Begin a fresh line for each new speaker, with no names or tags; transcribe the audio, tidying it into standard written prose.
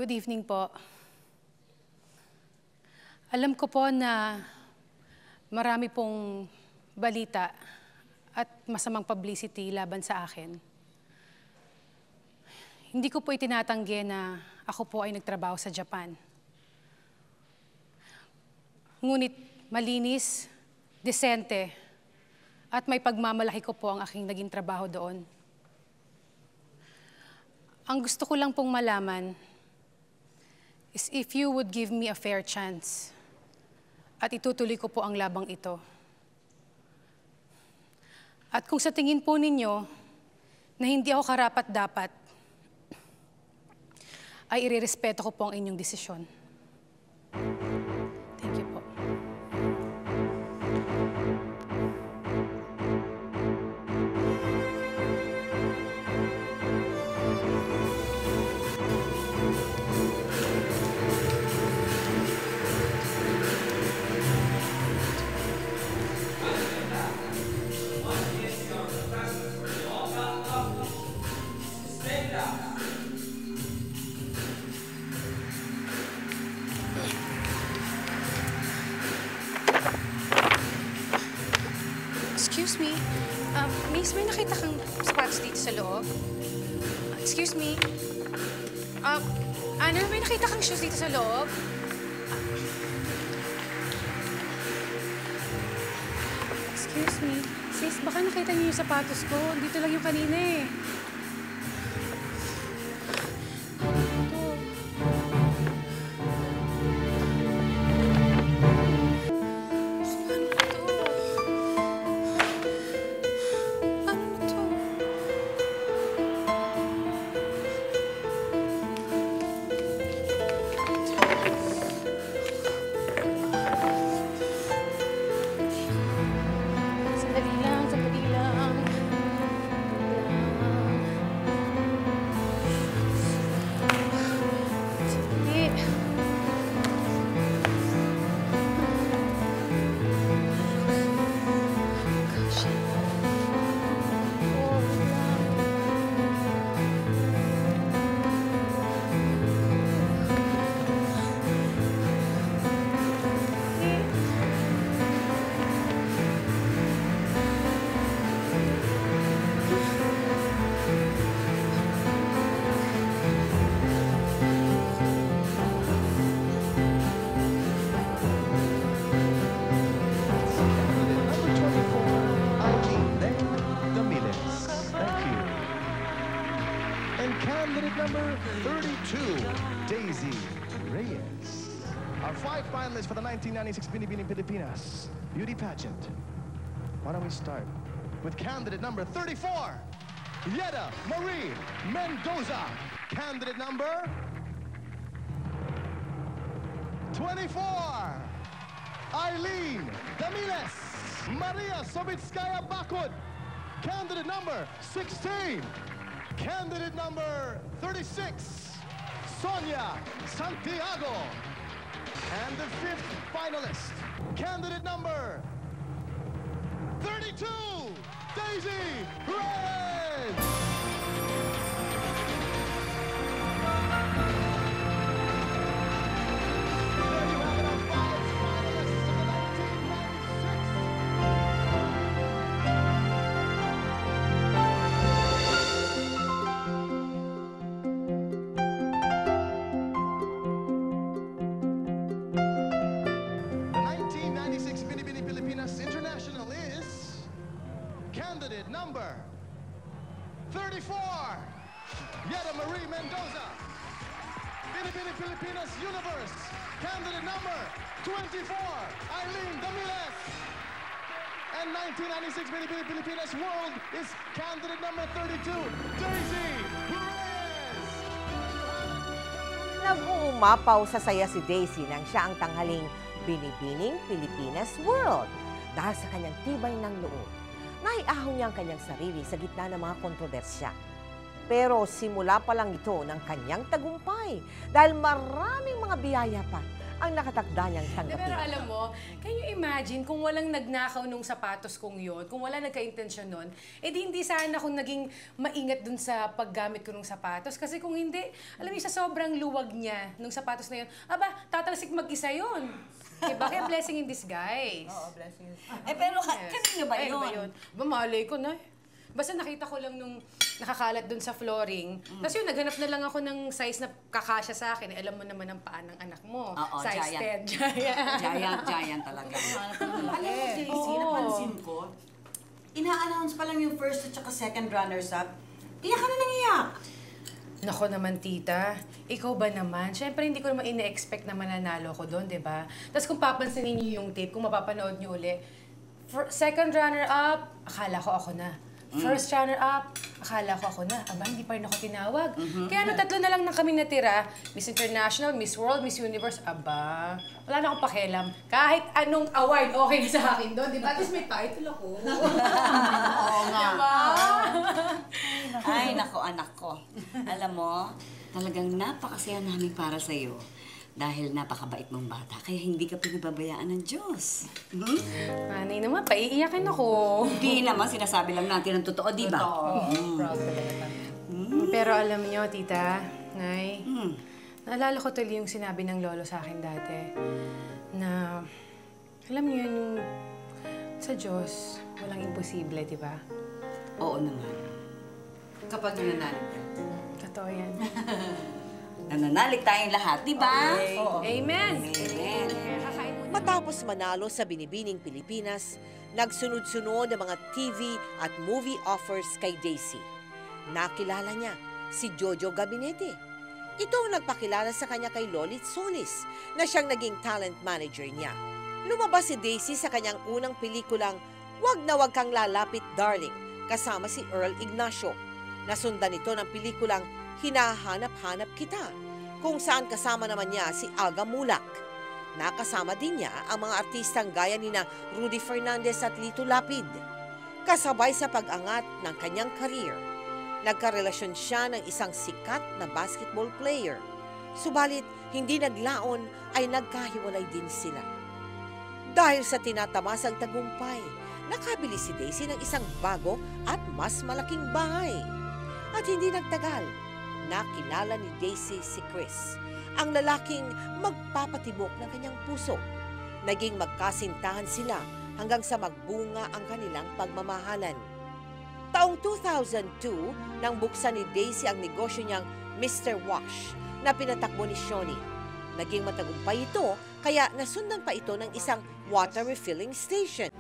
Good evening po. Alam ko po na marami pong balita at masamang publicity laban sa akin. Hindi ko po itinatanggi na ako po ay nagtrabaho sa Japan. Ngunit malinis, desente, at may pagmamalaki ko po ang aking naging trabaho doon. Ang gusto ko lang pong malaman is if you would give me a fair chance at itutuloy ko po ang labang ito. At kung sa tingin po ninyo na hindi ako karapat-dapat, ay irerespeto ko po ang inyong desisyon. Thank you po. Excuse me, miss, may nakita kang sapatos dito sa loob? Excuse me, Anna, may nakita kang shoes dito sa loob? Excuse me, sis, baka nakita niyo yung sapatos ko. Dito lang yung kanina eh.
Number 32, Daisy Reyes. Our 5 finalists for the 1996 Binibining Pilipinas Beauty Pageant. Why don't we start with candidate number 34, Yeda Marie Mendoza. Candidate number 24, Eileen Damiles. Maria Sobitskaya Bakut. Candidate number 16, candidate number 36, Sonia Santiago. And the 5th finalist, candidate number 32, Daisy Reyes. Candidate number 34, Yeda Marie Mendoza. Binibining Pilipinas Universe. Candidate number 24, Eileen Damiles. And 1996 Binibining Pilipinas World is candidate number 32, Daisy Reyes.
Nag-uumapaw sa saya si Daisy nang siya ang tanghaling Binibining Pilipinas World dahil sa kanyang tibay ng loob. Naiahon niya ang kanyang sarili sa gitna ng mga kontrobersya. Pero simula pa lang ito ng kanyang tagumpay dahil maraming mga biyaya pa ang nakatakda niyang
Pero
tanggapin.
alam mo, can you imagine kung walang nagnakaw nung sapatos kong yon, kung wala nagka-intensyon nun, di hindi sana ako naging maingat dun sa paggamit ko nung sapatos. Kasi kung hindi, alam mo, sa sobrang luwag niya nung sapatos na yun, tatalsik mag-isa yun. Diba? Kaya blessing in disguise.
Oo, blessing. Pero kanino ba yun?
Malay ko na. Basta nakita ko lang nung nakakalat dun sa flooring. Tapos yun, naghanap na lang ako ng size na kakasya sa akin. Alam mo naman ang paa ng anak mo.
Oo,
size
giant.
10, giant.
Giant talaga. Alam mo, Daisy,
Oo.
napansin ko, ina-announce pa lang yung first at saka second runners-up. Iyak ka na nang iyak.
Nako naman, tita. Ikaw ba naman? Siyempre, hindi ko naman ine-expect na mananalo ko doon, di ba? Tapos kung papansinin niyo yung tape, kung mapapanood niyo uli, second runner-up, akala ko ako na. First runner-up, akala ko ako na. Aba, hindi pa rin ako tinawag. Kaya tatlo na lang na kami natira. Miss International, Miss World, Miss Universe. Aba, wala na akong pakialam. Kahit anong award, okay na sa akin doon. Di ba? At least may title ako.
Oo nga.
Diba?
Ay, nako, anak ko. Alam mo, talagang napakasaya namin para sa'yo. Dahil napakabait mong bata, kaya hindi ka pinababayaan ng Diyos.
Manay naman, paiiyakin ako.
Hindi naman, sinasabi lang natin ang totoo, di ba?
Proud talaga. Pero alam niyo, tita, Nay, naalala ko tuloy yung sinabi ng lolo sa akin dati na, alam niyo yun, yung sa Diyos, walang imposible, di ba?
Oo naman. Kapag nananalig ka.
Totoo yan.
Nananalig tayong lahat, di ba?
Amen!
Amen.
Kakain muna.
Matapos manalo sa Binibining Pilipinas, nagsunod-sunod ang mga TV at movie offers kay Daisy. Nakilala niya si Jojo Gabinete. Ito ang nagpakilala sa kanya kay Lolit Solis na siyang naging talent manager niya. Lumabas si Daisy sa kanyang unang pelikulang Wag na Wag Kang Lalapit Darling kasama si Earl Ignacio. Nasundan ito ng pelikulang Hinahanap-Hanap Kita, kung saan kasama naman niya si Aga Mulak. Nakasama din niya ang mga artistang gaya ni na Rudy Fernandez at Lito Lapid. Kasabay sa pag-angat ng kanyang career, nagkarelasyon siya ng isang sikat na basketball player. Subalit, hindi naglaon ay nagkahiwalay din sila. Dahil sa tinatamasang tagumpay, nakabili si Daisy ng isang bago at mas malaking bahay. At hindi nagtagal, nakilala ni Daisy si Chris, ang lalaking magpapatibok ng kanyang puso. Naging magkasintahan sila hanggang sa magbunga ang kanilang pagmamahalan. Taong 2002, nang buksan ni Daisy ang negosyo niyang Mr. Wash na pinatakbo ni Shoni. Naging matagumpay ito, kaya nasundan pa ito ng isang water refilling station.